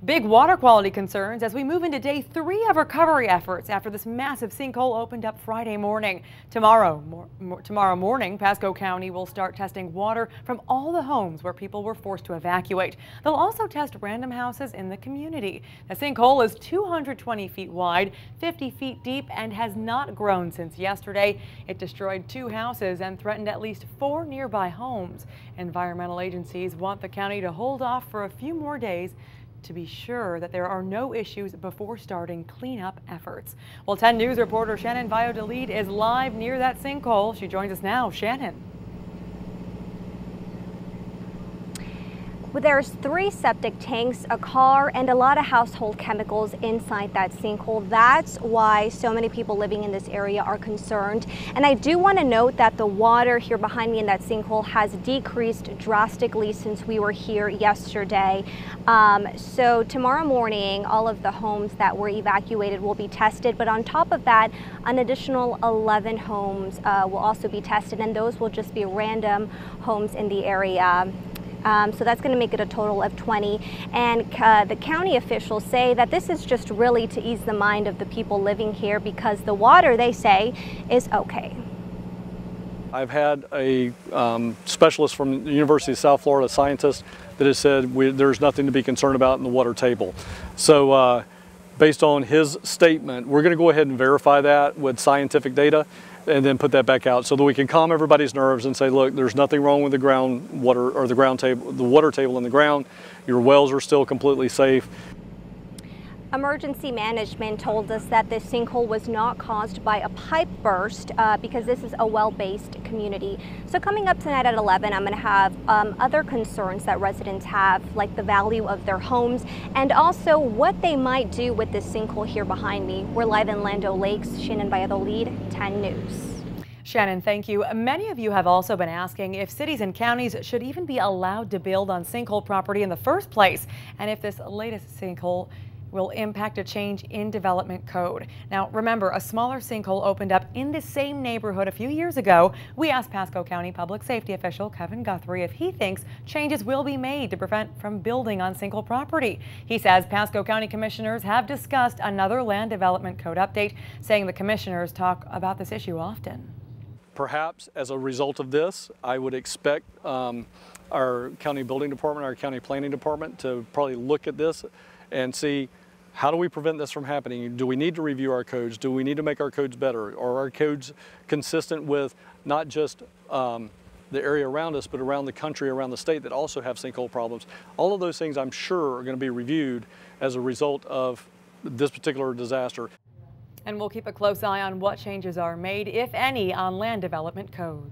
Big water quality concerns as we move into day 3 of recovery efforts after this massive sinkhole opened up Friday morning. Tomorrow morning, Pasco County will start testing water from all the homes where people were forced to evacuate. They'll also test random houses in the community. The sinkhole is 220 feet wide, 50 feet deep, and has not grown since yesterday. It destroyed 2 houses and threatened at least 4 nearby homes. Environmental agencies want the county to hold off for a few more days to be sure that there are no issues before starting cleanup efforts. Well, 10 News reporter Shannon Valladolid is live near that sinkhole. She joins us now. Shannon. Well, there's 3 septic tanks, a car, and a lot of household chemicals inside that sinkhole. That's why so many people living in this area are concerned. And I do want to note that the water here behind me in that sinkhole has decreased drastically since we were here yesterday. So tomorrow morning, all of the homes that were evacuated will be tested. But on top of that, an additional 11 homes will also be tested, and those will just be random homes in the area. So that's going to make it a total of 20. And the county officials say that this is just really to ease the mind of the people living here because the water, they say, is okay. I've had a specialist from the University of South Florida, a scientist, that has said there's nothing to be concerned about in the water table. So based on his statement, we're going to go ahead and verify that with scientific data and then put that back out so that we can calm everybody's nerves and say, look, there's nothing wrong with the groundwater or the water table in the ground. Your wells are still completely safe. Emergency management told us that this sinkhole was not caused by a pipe burst because this is a well-based community. So coming up tonight at 11, I'm going to have other concerns that residents have, like the value of their homes and also what they might do with this sinkhole here behind me. We're live in Lando Lakes. Shannon Valladolid, 10 News. Shannon, thank you. Many of you have also been asking if cities and counties should even be allowed to build on sinkhole property in the first place, and if this latest sinkhole will impact a change in development code. Now, remember, a smaller sinkhole opened up in the same neighborhood a few years ago. We asked Pasco County public safety official Kevin Guthrie if he thinks changes will be made to prevent from building on sinkhole property. He says Pasco County commissioners have discussed another land development code update, saying the commissioners talk about this issue often. Perhaps as a result of this, I would expect our county building department, our county planning department to probably look at this and see, how do we prevent this from happening? Do we need to review our codes? Do we need to make our codes better? Are our codes consistent with not just the area around us, but around the country, around the state that also have sinkhole problems? All of those things I'm sure are going to be reviewed as a result of this particular disaster. And we'll keep a close eye on what changes are made, if any, on land development code.